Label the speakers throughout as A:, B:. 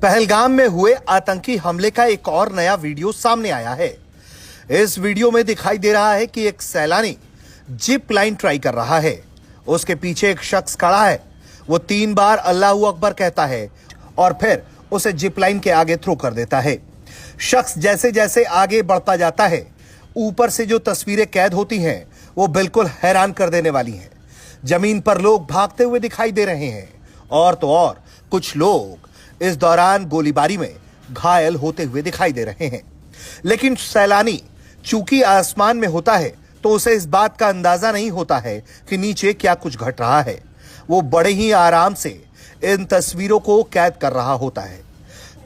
A: पहलगाम में हुए आतंकी हमले का एक और नया वीडियो सामने आया है। इस वीडियो में दिखाई दे रहा है कि एक सैलानी जिप लाइन ट्राई कर रहा है। उसके पीछे एक शख्स खड़ा है। वो 3 बार अल्लाहू अकबर कहता है और फिर उसे जिप लाइन के आगे थ्रो कर देता है। शख्स जैसे जैसे आगे बढ़ता जाता है, ऊपर से जो तस्वीरें कैद होती हैं वो बिल्कुल हैरान कर देने वाली हैं। जमीन पर लोग भागते हुए दिखाई दे रहे हैं और तो और कुछ लोग इस दौरान गोलीबारी में घायल होते हुए दिखाई दे रहे हैं। लेकिन सैलानी चूंकि आसमान में होता है तो उसे इस बात का अंदाजा नहीं होता है कि नीचे क्या कुछ घट रहा है। वो बड़े ही आराम से इन तस्वीरों को कैद कर रहा होता है।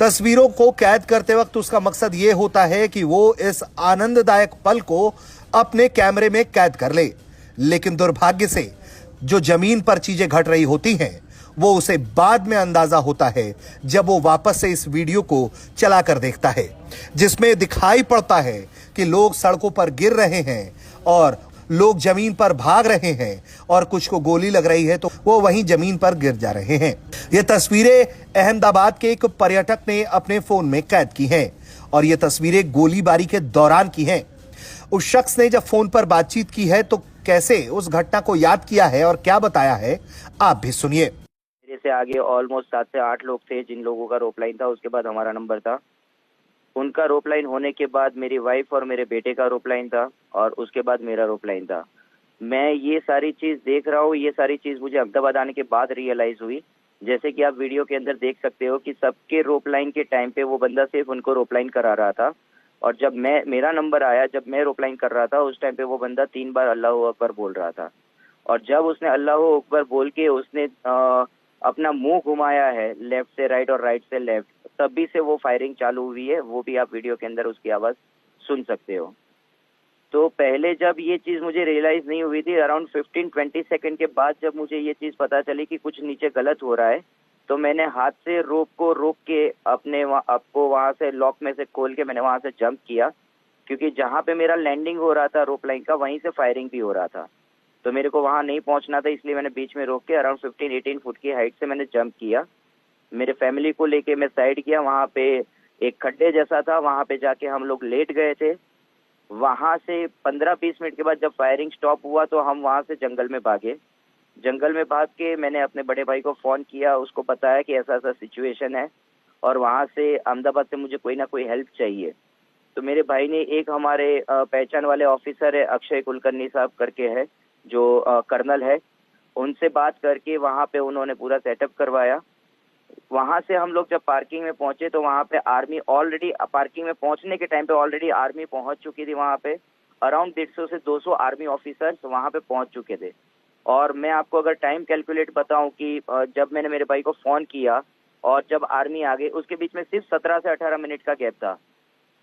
A: तस्वीरों को कैद करते वक्त उसका मकसद ये होता है कि वो इस आनंददायक पल को अपने कैमरे में कैद कर ले। लेकिन दुर्भाग्य से जो जमीन पर चीजें घट रही होती हैं वो उसे बाद में अंदाजा होता है जब वो वापस से इस वीडियो को चलाकर देखता है, जिसमें दिखाई पड़ता है कि लोग सड़कों पर गिर रहे हैं और लोग जमीन पर भाग रहे हैं और कुछ को गोली लग रही है तो वो वहीं जमीन पर गिर जा रहे हैं। ये तस्वीरें अहमदाबाद के एक पर्यटक ने अपने फोन में कैद की हैं और ये तस्वीरें गोलीबारी के दौरान की हैं। उस शख्स ने जब फोन पर बातचीत की है तो कैसे उस घटना को याद किया है और क्या बताया है, आप भी सुनिए।
B: मेरे से आगे ऑलमोस्ट 7 से 8 लोग थे जिन लोगों का रोप लाइन था। उसके बाद हमारा नंबर था। उनका रोप लाइन होने के बाद मेरी वाइफ और मेरे बेटे का रोप लाइन था और उसके बाद मेरा रोप लाइन था। मैं ये सारी चीज़ देख रहा हूँ। ये सारी चीज़ मुझे अहमदाबाद आने के बाद रियलाइज़ हुई। जैसे कि आप वीडियो के अंदर देख सकते हो कि सबके रोप लाइन के टाइम पे वो बंदा सिर्फ उनको रोप लाइन करा रहा था और जब मेरा नंबर आया, जब मैं रोप लाइन कर रहा था, उस टाइम पे वो बंदा 3 बार अल्लाहू अकबर बोल रहा था और जब उसने अल्लाहू अकबर बोल के उसने अपना मुंह घुमाया है लेफ्ट से राइट और राइट से लेफ्ट, तभी से वो फायरिंग चालू हुई है। वो भी आप वीडियो के अंदर उसकी आवाज़ सुन सकते हो। तो पहले जब ये चीज़ मुझे रियलाइज़ नहीं हुई थी, अराउंड 15-20 सेकंड के बाद जब मुझे ये चीज़ पता चली कि कुछ नीचे गलत हो रहा है, तो मैंने हाथ से रोप को रोक के अपने आपको वहाँ से लॉक में से खोल के मैंने वहाँ से जंप किया, क्योंकि जहाँ पे मेरा लैंडिंग हो रहा था रोप लाइन का, वहीं से फायरिंग भी हो रहा था। तो मेरे को वहाँ नहीं पहुँचना था, इसलिए मैंने बीच में रोक के अराउंड 15-18 फुट की हाइट से मैंने जंप किया। मेरे फैमिली को लेके मैं साइड किया। वहाँ पे एक खड्डे जैसा था, वहाँ पे जाके हम लोग लेट गए थे। वहाँ से 15-20 मिनट के बाद जब फायरिंग स्टॉप हुआ तो हम वहाँ से जंगल में भागे। जंगल में भाग के मैंने अपने बड़े भाई को फ़ोन किया, उसको बताया कि ऐसा ऐसा सिचुएशन है और वहाँ से अहमदाबाद से मुझे कोई ना कोई हेल्प चाहिए। तो मेरे भाई ने एक हमारे पहचान वाले ऑफिसर है, अक्षय कुलकर्णी साहब करके है, जो कर्नल है, उनसे बात करके वहाँ पे उन्होंने पूरा सेटअप करवाया। वहाँ से हम लोग जब पार्किंग में पहुंचे तो वहाँ पे आर्मी ऑलरेडी, पार्किंग में पहुंचने के टाइम पे ऑलरेडी आर्मी पहुंच चुकी थी। वहाँ पे अराउंड 150 से 200 आर्मी ऑफिसर्स वहाँ पे पहुंच चुके थे। और मैं आपको अगर टाइम कैलकुलेट बताऊं कि जब मैंने मेरे भाई को फ़ोन किया और जब आर्मी आ गई, उसके बीच में सिर्फ 17 से 18 मिनट का गैप था।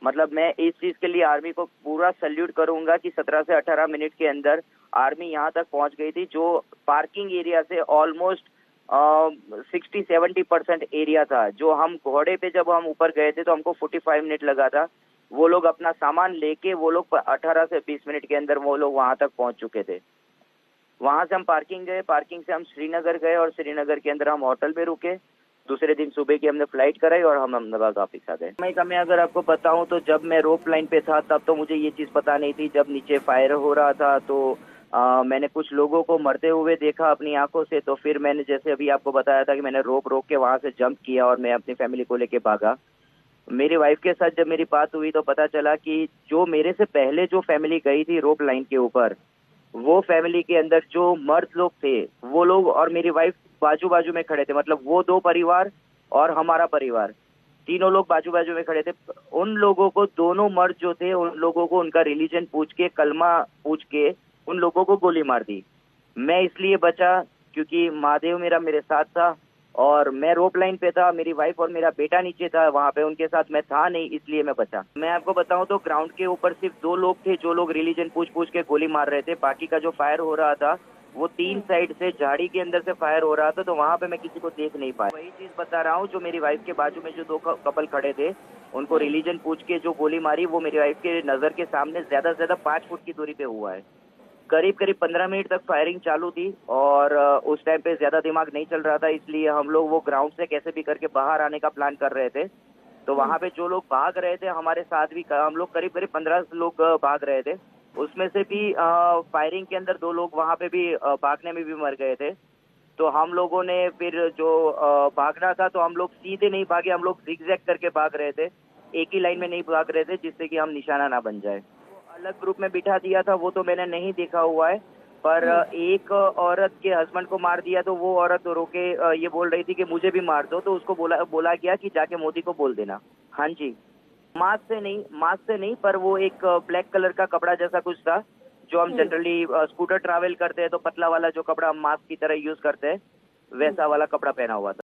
B: मतलब मैं इस चीज़ के लिए आर्मी को पूरा सल्यूट करूंगा कि 17 से 18 मिनट के अंदर आर्मी यहाँ तक पहुँच गई थी, जो पार्किंग एरिया से ऑलमोस्ट 60-70% एरिया था। जो हम घोड़े पे जब हम ऊपर गए थे तो हमको 45 मिनट लगा था। वो लोग अपना सामान लेके वो लोग 18 से 20 मिनट के अंदर वो लोग वहाँ तक पहुँच चुके थे। वहाँ से हम पार्किंग गए, पार्किंग से हम श्रीनगर गए और श्रीनगर के अंदर हम होटल में रुके। दूसरे दिन सुबह की हमने फ्लाइट कराई और हम अहमदाबाद वापस आ गए। मैं अगर आपको बताऊं तो जब मैं रोप लाइन पे था तब तो मुझे ये चीज़ पता नहीं थी। जब नीचे फायर हो रहा था तो मैंने कुछ लोगों को मरते हुए देखा अपनी आंखों से। तो फिर मैंने, जैसे अभी आपको बताया था, कि मैंने रोप रोक के वहाँ से जंप किया और मैं अपनी फैमिली को लेके भागा। मेरी वाइफ के साथ जब मेरी बात हुई तो पता चला कि जो मेरे से पहले जो फैमिली गई थी रोप लाइन के ऊपर, वो फैमिली के अंदर जो मर्द लोग थे वो लोग और मेरी वाइफ बाजू बाजू में खड़े थे। मतलब वो 2 परिवार और हमारा परिवार, तीनों लोग बाजू बाजू में खड़े थे। उन लोगों को, दोनों मर्द जो थे, उन लोगों को उनका रिलीजन पूछ के, कलमा पूछ के उन लोगों को गोली मार दी। मैं इसलिए बचा क्योंकि महादेव मेरा मेरे साथ था और मैं रोप लाइन पे था। मेरी वाइफ और मेरा बेटा नीचे था, वहाँ पे उनके साथ मैं था नहीं, इसलिए मैं बचा। मैं आपको बताऊं तो ग्राउंड के ऊपर सिर्फ 2 लोग थे जो लोग रिलीजन पूछ पूछ के गोली मार रहे थे। बाकी का जो फायर हो रहा था वो 3 साइड से, झाड़ी के अंदर से फायर हो रहा था, तो वहाँ पे मैं किसी को देख नहीं पाया। वही चीज बता रहा हूँ, जो मेरी वाइफ के बाजू में जो 2 कपल खड़े थे उनको रिलीजन पूछ के जो गोली मारी, वो मेरी वाइफ के नजर के सामने ज्यादा से ज्यादा 5 फुट की दूरी पे हुआ है। करीब करीब 15 मिनट तक फायरिंग चालू थी और उस टाइम पे ज्यादा दिमाग नहीं चल रहा था, इसलिए हम लोग वो ग्राउंड से कैसे भी करके बाहर आने का प्लान कर रहे थे। तो वहां पे जो लोग भाग रहे थे हमारे साथ भी हम लोग करीब करीब 15 लोग भाग रहे थे। उसमें से भी फायरिंग के अंदर 2 लोग वहां पे भी भागने में भी मर गए थे। तो हम लोगों ने फिर जो भागना था तो हम लोग सीधे नहीं भागे, हम लोग जिगजैग करके भाग रहे थे, एक ही लाइन में नहीं भाग रहे थे जिससे कि हम निशाना ना बन जाए। अलग ग्रुप में बिठा दिया था वो तो मैंने नहीं देखा हुआ है, पर एक औरत के हस्बैंड को मार दिया तो वो औरत रोके ये बोल रही थी कि मुझे भी मार दो, तो उसको बोला गया कि जाके मोदी को बोल देना। हाँ जी, मास्क से नहीं, पर वो एक ब्लैक कलर का कपड़ा जैसा कुछ था जो हम जनरली स्कूटर ट्रैवल करते हैं तो पतला वाला जो कपड़ा हम मास्क की तरह यूज करते हैं, वैसा वाला कपड़ा पहना हुआ था।